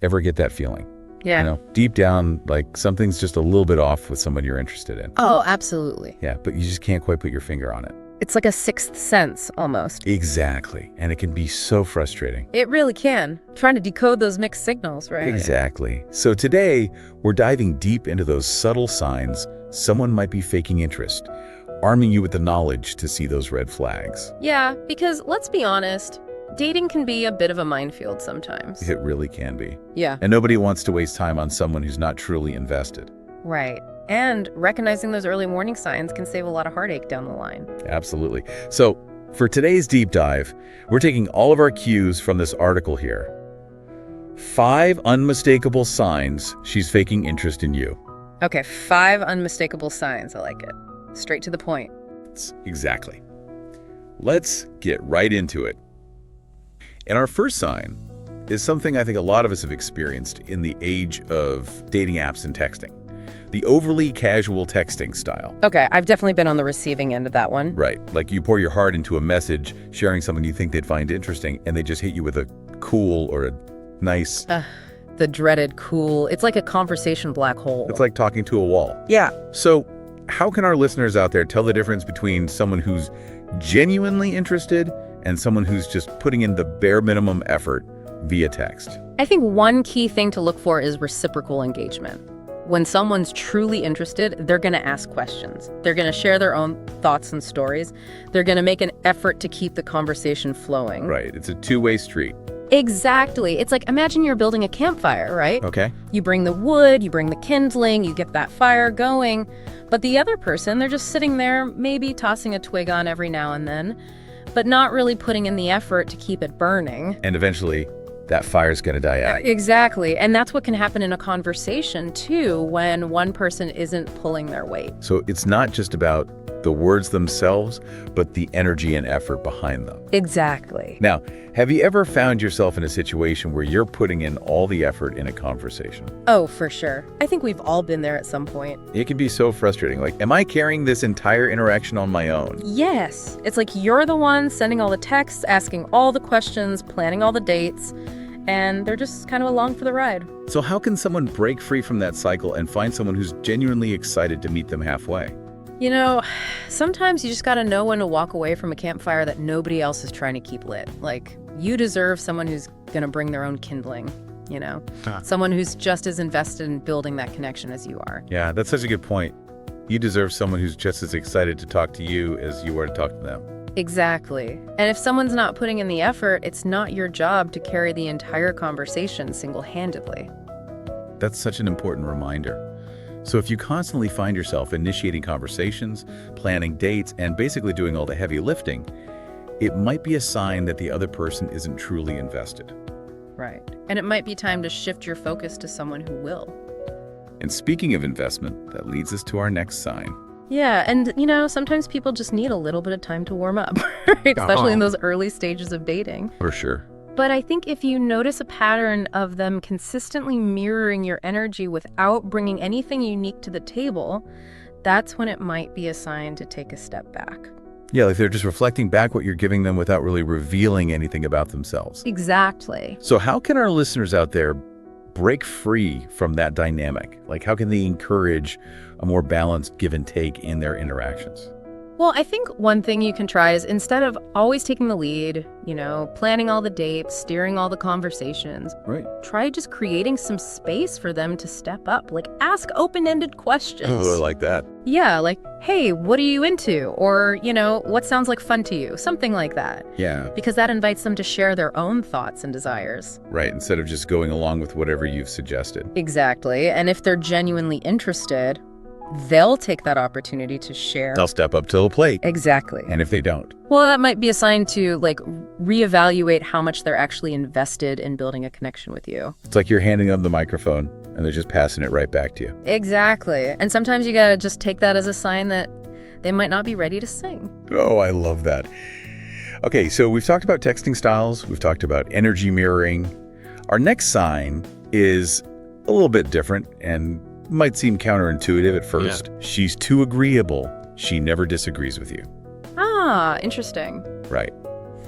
Ever get that feeling? Yeah. Deep down, like something's just a little bit off with someone you're interested in. Oh, absolutely. Yeah, but you just can't quite put your finger on it. It's like a sixth sense, almost. Exactly. And it can be so frustrating. It really can. Trying to decode those mixed signals, right? Exactly. So today, we're diving deep into those subtle signs someone might be faking interest, arming you with the knowledge to see those red flags. Yeah, because let's be honest, dating can be a bit of a minefield sometimes. It really can be. Yeah. And nobody wants to waste time on someone who's not truly invested. Right. And recognizing those early warning signs can save a lot of heartache down the line. Absolutely. So for today's deep dive, we're taking all of our cues from this article here. 5 unmistakable signs she's faking interest in you. Okay, 5 unmistakable signs. I like it. Straight to the point. Exactly. Let's get right into it. And our first sign is something I think a lot of us have experienced in the age of dating apps and texting. The overly casual texting style. Okay, I've definitely been on the receiving end of that one. Right. Like you pour your heart into a message, sharing something you think they'd find interesting, and they just hit you with a cool or a nice... The dreaded cool. It's like a conversation black hole. It's like talking to a wall. Yeah. So how can our listeners out there tell the difference between someone who's genuinely interested and someone who's just putting in the bare minimum effort via text? I think one key thing to look for is reciprocal engagement. When someone's truly interested, they're going to ask questions. They're going to share their own thoughts and stories. They're going to make an effort to keep the conversation flowing. Right. It's a two-way street. Exactly. It's like, imagine you're building a campfire, right? Okay. You bring the wood, you bring the kindling, you get that fire going. But the other person, they're just sitting there, maybe tossing a twig on every now and then, but not really putting in the effort to keep it burning. And eventually, that fire's going to die out. Exactly. And that's what can happen in a conversation, too, when one person isn't pulling their weight. So it's not just about the words themselves, but the energy and effort behind them. Exactly. Now, have you ever found yourself in a situation where you're putting in all the effort in a conversation? Oh, for sure. I think we've all been there at some point. It can be so frustrating. Like, am I carrying this entire interaction on my own? Yes. It's like you're the one sending all the texts, asking all the questions, planning all the dates, and they're just kind of along for the ride. So how can someone break free from that cycle and find someone who's genuinely excited to meet them halfway? You know, sometimes you just gotta know when to walk away from a campfire that nobody else is trying to keep lit. Like, you deserve someone who's gonna bring their own kindling, you know? Someone who's just as invested in building that connection as you are. Yeah, that's such a good point. You deserve someone who's just as excited to talk to you as you are to talk to them. Exactly. And if someone's not putting in the effort, it's not your job to carry the entire conversation single-handedly. That's such an important reminder. So if you constantly find yourself initiating conversations, planning dates, and basically doing all the heavy lifting, it might be a sign that the other person isn't truly invested. Right. And it might be time to shift your focus to someone who will. And speaking of investment, that leads us to our next sign. Yeah, and you know, sometimes people just need a little bit of time to warm up, right? Especially in those early stages of dating. For sure. But I think if you notice a pattern of them consistently mirroring your energy without bringing anything unique to the table, that's when it might be a sign to take a step back. Yeah, like they're just reflecting back what you're giving them without really revealing anything about themselves. Exactly. So how can our listeners out there break free from that dynamic? Like, how can they encourage a more balanced give and take in their interactions? Well, I think one thing you can try is, instead of always taking the lead, you know, planning all the dates, steering all the conversations, Right. try just creating some space for them to step up. Like, ask open-ended questions. Oh, I like that. Yeah, like, hey, what are you into? Or, you know, what sounds like fun to you? Something like that. Yeah. Because that invites them to share their own thoughts and desires. Right, instead of just going along with whatever you've suggested. Exactly. And if they're genuinely interested, they'll take that opportunity to share. They'll step up to the plate. Exactly. And if they don't? Well, that might be a sign to, like, reevaluate how much they're actually invested in building a connection with you. It's like you're handing them the microphone and they're just passing it right back to you. Exactly. And sometimes you gotta just take that as a sign that they might not be ready to sing. Oh, I love that. Okay, so we've talked about texting styles. We've talked about energy mirroring. Our next sign is a little bit different and might seem counterintuitive at first. Yeah. She's too agreeable. She never disagrees with you. Ah, interesting. Right.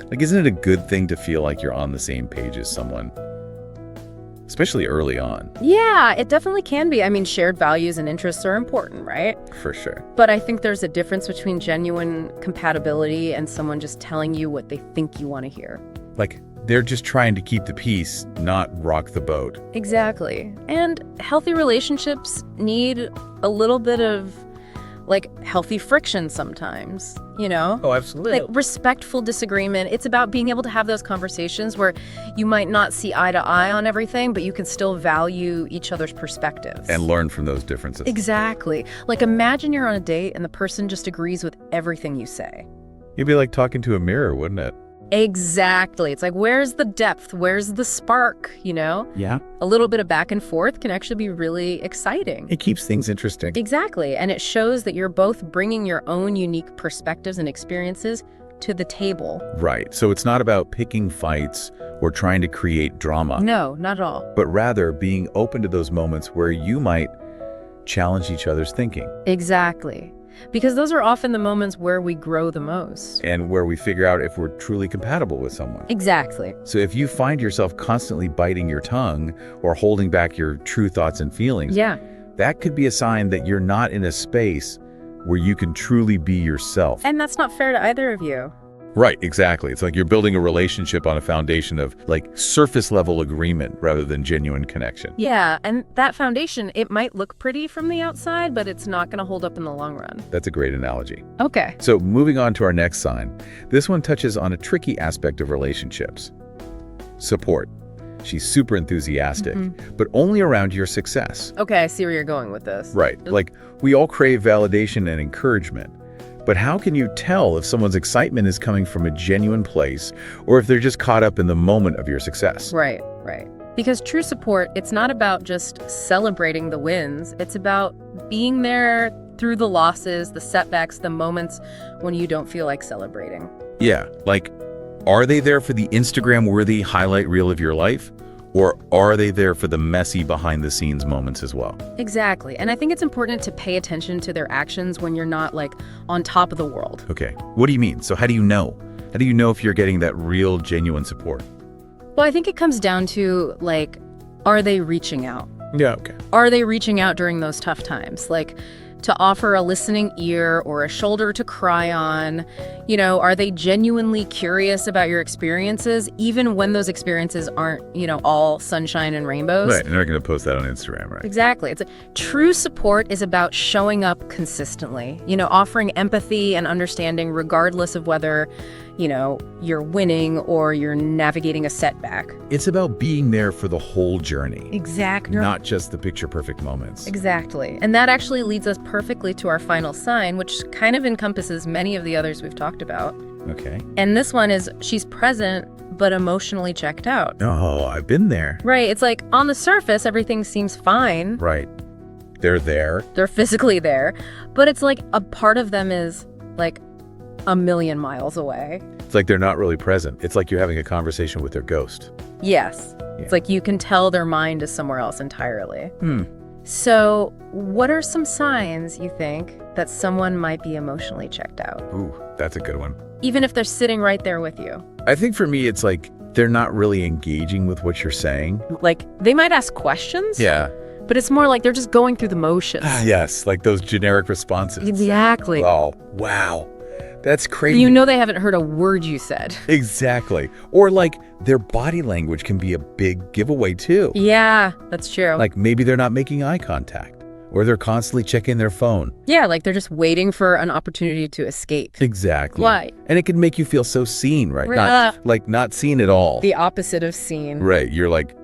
Like, isn't it a good thing to feel like you're on the same page as someone? especially early on. Yeah, it definitely can be. I mean, shared values and interests are important, right? For sure. But I think there's a difference between genuine compatibility and someone just telling you what they think you want to hear. Like, they're just trying to keep the peace, not rock the boat. Exactly. And healthy relationships need a little bit of, like, healthy friction sometimes, you know? Oh, absolutely. Like, respectful disagreement. It's about being able to have those conversations where you might not see eye to eye on everything, but you can still value each other's perspectives. And learn from those differences. Exactly. Like, imagine you're on a date and the person just agrees with everything you say. It'd be like talking to a mirror, wouldn't it? Exactly. It's like, where's the depth? Where's the spark, you know? Yeah. A little bit of back and forth can actually be really exciting. It keeps things interesting. Exactly. And it shows that you're both bringing your own unique perspectives and experiences to the table. Right. So it's not about picking fights or trying to create drama. No, not at all. But rather being open to those moments where you might challenge each other's thinking. Exactly. Because those are often the moments where we grow the most. And where we figure out if we're truly compatible with someone. Exactly. So if you find yourself constantly biting your tongue or holding back your true thoughts and feelings, Yeah. that could be a sign that you're not in a space where you can truly be yourself. And that's not fair to either of you. Right, exactly. It's like you're building a relationship on a foundation of like surface level agreement rather than genuine connection. Yeah, and that foundation, it might look pretty from the outside, but it's not going to hold up in the long run. That's a great analogy. Okay. So moving on to our next sign, this one touches on a tricky aspect of relationships. Support. She's super enthusiastic, but only around your success. Okay, I see where you're going with this. Right. Like we all crave validation and encouragement. But how can you tell if someone's excitement is coming from a genuine place or if they're just caught up in the moment of your success? Right, right. Because true support, it's not about just celebrating the wins. It's about being there through the losses, the setbacks, the moments when you don't feel like celebrating. Yeah, like, are they there for the Instagram-worthy highlight reel of your life? Or are they there for the messy behind-the-scenes moments as well? Exactly. And I think it's important to pay attention to their actions when you're not, like, on top of the world. Okay, what do you mean? So how do you know? How do you know if you're getting that real, genuine support? Well, I think it comes down to, like, are they reaching out? Yeah, okay. Are they reaching out during those tough times? Like, to offer a listening ear or a shoulder to cry on? You know, are they genuinely curious about your experiences, even when those experiences aren't, you know, all sunshine and rainbows? Right, and they're going to post that on Instagram, right? Exactly. True support is about showing up consistently, you know, offering empathy and understanding regardless of whether, you know, you're winning or you're navigating a setback. It's about being there for the whole journey. Exactly. Not just the picture-perfect moments. Exactly. And that actually leads us perfectly to our final sign, which kind of encompasses many of the others we've talked about. Okay. And this one is she's present, but emotionally checked out. Oh, I've been there. Right. It's like on the surface, everything seems fine. Right. They're there. They're physically there. But it's like a part of them is like a million miles away. It's like they're not really present. It's like you're having a conversation with their ghost. Yes. Yeah. It's like you can tell their mind is somewhere else entirely. Hmm. So what are some signs, you think, that someone might be emotionally checked out? Ooh, that's a good one. Even if they're sitting right there with you. I think for me, it's like they're not really engaging with what you're saying. Like, they might ask questions. Yeah. But it's more like they're just going through the motions. Yes, like those generic responses. Exactly. Oh, wow. That's crazy. You know they haven't heard a word you said. Exactly. Or like their body language can be a big giveaway too. Yeah, that's true. Like maybe they're not making eye contact or they're constantly checking their phone. Yeah, like they're just waiting for an opportunity to escape. Exactly. Why? And it can make you feel so seen, right? Right. Not seen at all. The opposite of seen. Right. You're like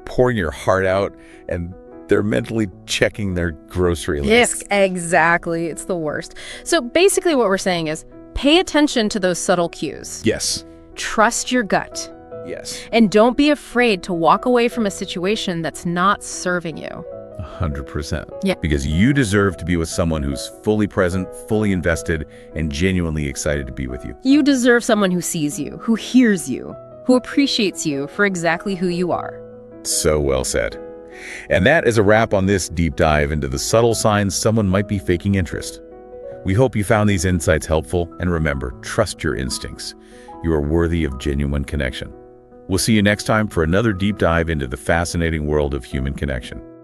pouring your heart out and they're mentally checking their grocery list. Yes, exactly. It's the worst. So basically what we're saying is pay attention to those subtle cues. Yes. Trust your gut. Yes. And don't be afraid to walk away from a situation that's not serving you. 100%. Yeah. Because you deserve to be with someone who's fully present, fully invested, and genuinely excited to be with you. You deserve someone who sees you, who hears you, who appreciates you for exactly who you are. So well said. And that is a wrap on this deep dive into the subtle signs someone might be faking interest. We hope you found these insights helpful, and remember, trust your instincts. You are worthy of genuine connection. We'll see you next time for another deep dive into the fascinating world of human connection.